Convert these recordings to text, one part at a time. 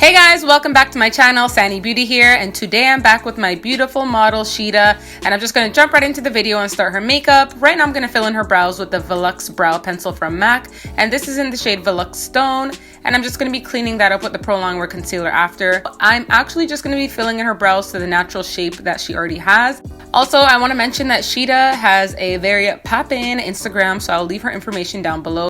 Hey guys, welcome back to my channel, Sanny Beauty here, and today I'm back with my beautiful model Shida, and I'm just going to jump right into the video and start her makeup. Right now I'm going to fill in her brows with the Velux Brow Pencil from MAC, and this is in the shade Velux Stone, and I'm just going to be cleaning that up with the Pro Longwear Concealer after. I'm actually just going to be filling in her brows to the natural shape that she already has. Also, I want to mention that Shida has a very poppin' Instagram, so I'll leave her information down below.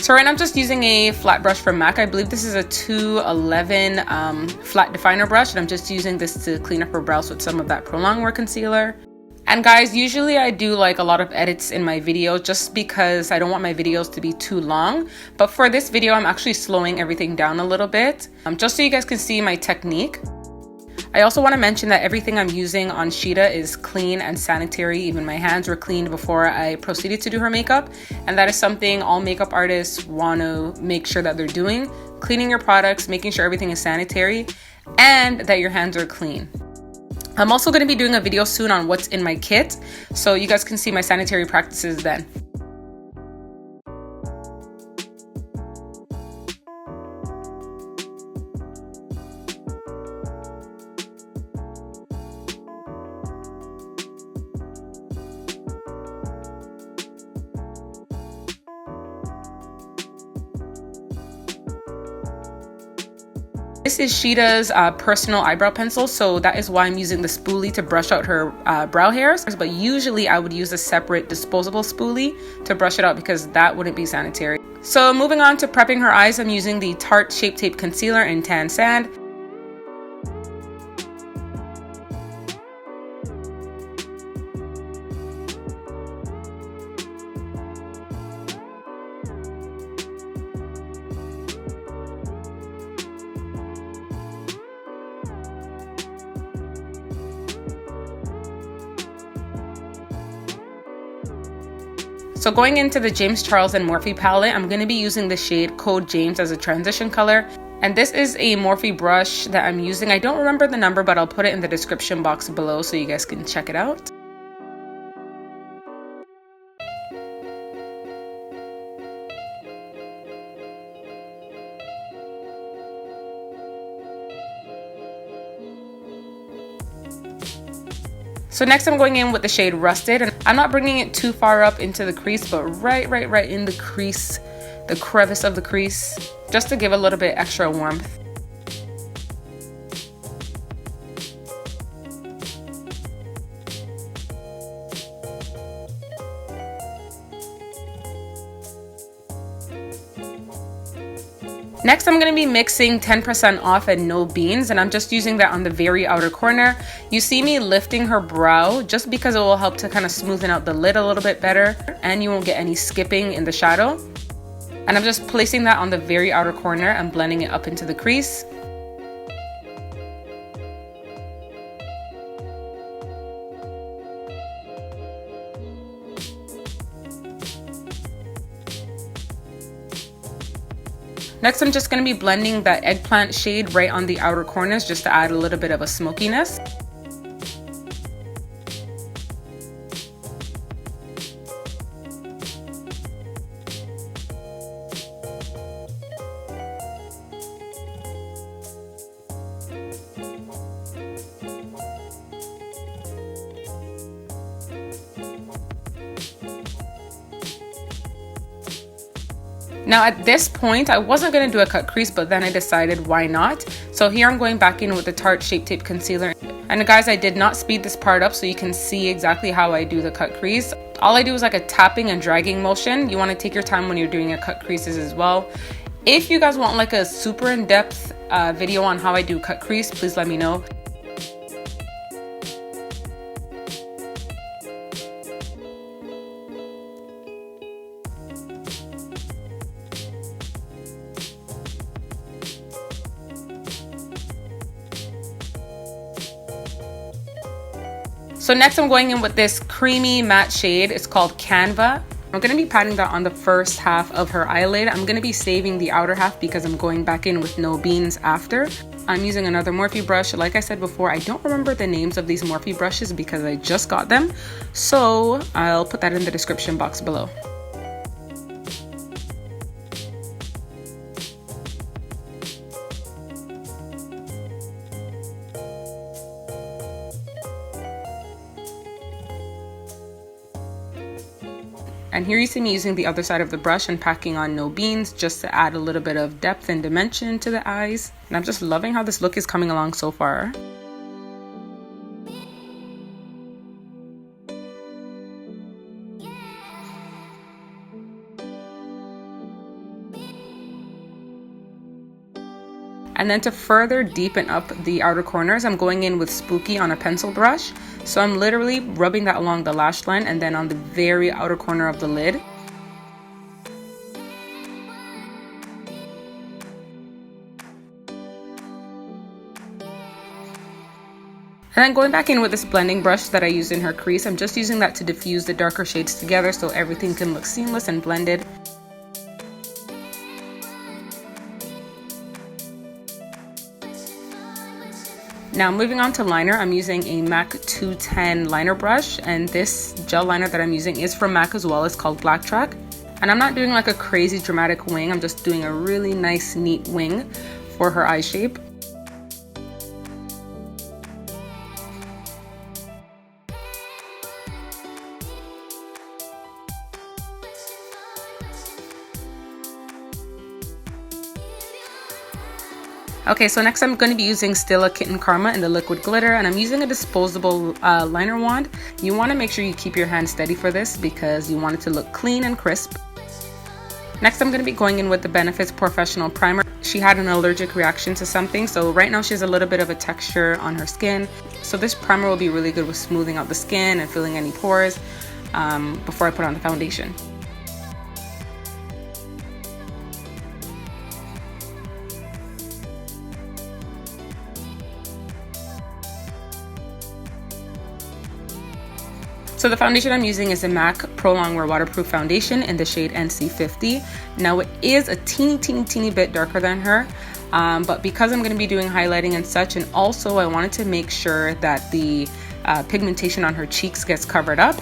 So right now I'm just using a flat brush from MAC. I believe this is a 211 flat definer brush, and I'm just using this to clean up her brows with some of that Pro Longwear concealer. And guys, usually I do like a lot of edits in my video just because I don't want my videos to be too long. But for this video, I'm actually slowing everything down a little bit, just so you guys can see my technique. I also want to mention that everything I'm using on Shida is clean and sanitary. Even my hands were cleaned before I proceeded to do her makeup. And that is something all makeup artists want to make sure that they're doing. Cleaning your products, making sure everything is sanitary, and that your hands are clean. I'm also going to be doing a video soon on what's in my kit, so you guys can see my sanitary practices then. This is Shida's personal eyebrow pencil, so that is why I'm using the spoolie to brush out her brow hairs. But usually I would use a separate disposable spoolie to brush it out because that wouldn't be sanitary. So moving on to prepping her eyes, I'm using the Tarte Shape Tape Concealer in Tan Sand. So going into the James Charles and Morphe palette, I'm going to be using the shade Code James as a transition color. And this is a Morphe brush that I'm using. I don't remember the number, but I'll put it in the description box below so you guys can check it out. So next I'm going in with the shade Rusted, and I'm not bringing it too far up into the crease, but right in the crease, the crevice of the crease, just to give a little bit extra warmth. Next, I'm going to be mixing 10% off and No Beans, and I'm just using that on the very outer corner. You see me lifting her brow just because it will help to kind of smoothen out the lid a little bit better, and you won't get any skipping in the shadow. And I'm just placing that on the very outer corner and blending it up into the crease. Next, I'm just going to be blending that eggplant shade right on the outer corners just to add a little bit of a smokiness. Now at this point, I wasn't going to do a cut crease, but then I decided why not. So here I'm going back in with the Tarte Shape Tape Concealer. And guys, I did not speed this part up so you can see exactly how I do the cut crease. All I do is like a tapping and dragging motion. You want to take your time when you're doing your cut creases as well. If you guys want like a super in-depth video on how I do cut crease, please let me know. So next I'm going in with this creamy matte shade. It's called Canva. I'm going to be patting that on the first half of her eyelid. I'm going to be saving the outer half because I'm going back in with no beans after. I'm using another Morphe brush. Like I said before, I don't remember the names of these Morphe brushes because I just got them. So I'll put that in the description box below. And here you see me using the other side of the brush and packing on no beans just to add a little bit of depth and dimension to the eyes. And I'm just loving how this look is coming along so far. And then to further deepen up the outer corners, I'm going in with Spooky on a pencil brush. So I'm literally rubbing that along the lash line and then on the very outer corner of the lid. And then going back in with this blending brush that I used in her crease, I'm just using that to diffuse the darker shades together so everything can look seamless and blended. Now moving on to liner, I'm using a MAC 210 liner brush, and this gel liner that I'm using is from MAC as well. It's called Black Track. And I'm not doing like a crazy dramatic wing, I'm just doing a really nice neat wing for her eye shape. Okay, so next I'm going to be using still a Kitten Karma in the liquid glitter, and I'm using a disposable liner wand. You want to make sure you keep your hand steady for this because you want it to look clean and crisp. Next I'm going to be going in with the Benefits Professional Primer. She had an allergic reaction to something, so right now she has a little bit of a texture on her skin. So this primer will be really good with smoothing out the skin and filling any pores before I put on the foundation. So the foundation I'm using is a MAC Pro Longwear Waterproof Foundation in the shade NC50. Now it is a teeny bit darker than her, but because I'm going to be doing highlighting and such, and also I wanted to make sure that the pigmentation on her cheeks gets covered up.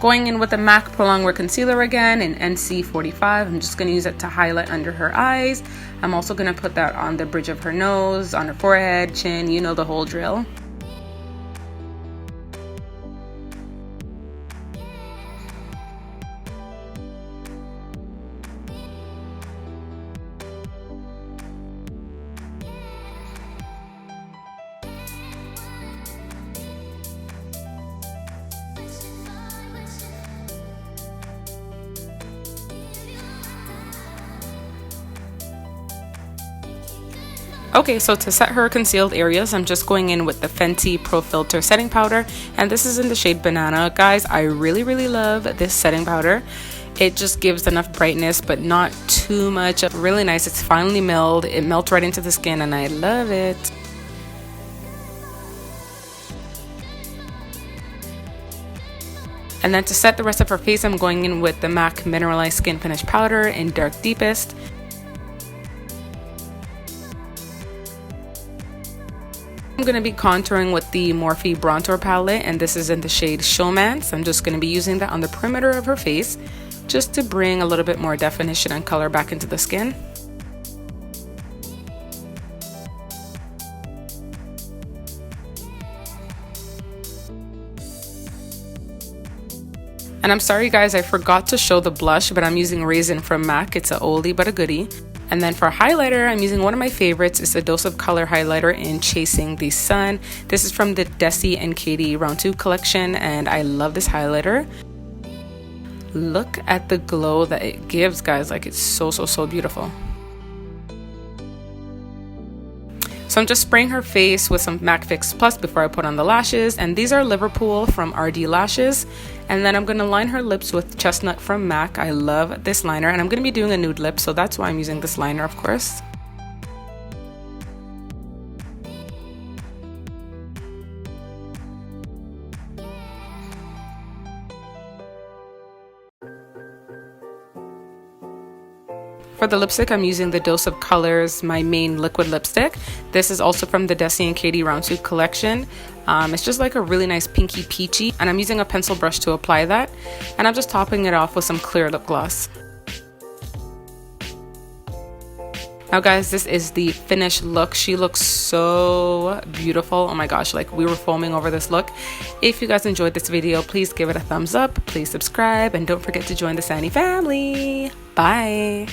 Going in with the MAC Pro Longwear Concealer again in NC45. I'm just going to use it to highlight under her eyes. I'm also going to put that on the bridge of her nose, on her forehead, chin, you know the whole drill. Okay, so to set her concealed areas, I'm just going in with the Fenty Pro Filter setting powder, and this is in the shade Banana. Guys, I really love this setting powder. It just gives enough brightness, but not too much. Really nice. It's finely milled. It melts right into the skin, and I love it. And then to set the rest of her face, I'm going in with the MAC Mineralized Skin Finish Powder in Dark Deepest. I'm going to be contouring with the Morphe Brontour palette, and this is in the shade Showmance. I'm just going to be using that on the perimeter of her face just to bring a little bit more definition and color back into the skin. And I'm sorry guys, I forgot to show the blush, but I'm using Raisin from MAC. It's an oldie but a goodie. And then for highlighter, I'm using one of my favorites. It's a Dose of Color highlighter in Chasing the Sun. This is from the Desi and Katie Round 2 collection, and I love this highlighter. Look at the glow that it gives, guys. Like, it's so beautiful. So I'm just spraying her face with some MAC Fix Plus before I put on the lashes. And these are Liverpool from RD Lashes. And then I'm going to line her lips with Chestnut from MAC. I love this liner. And I'm going to be doing a nude lip, so that's why I'm using this liner, of course. For the lipstick, I'm using the Dose of Colors, my main liquid lipstick. This is also from the Desi and Katie Round 2 collection. It's just like a really nice pinky peachy, and I'm using a pencil brush to apply that. And I'm just topping it off with some clear lip gloss. Now guys, this is the finished look. She looks so beautiful. Oh my gosh, like we were foaming over this look. If you guys enjoyed this video, please give it a thumbs up, please subscribe, and don't forget to join the Sanny family. Bye!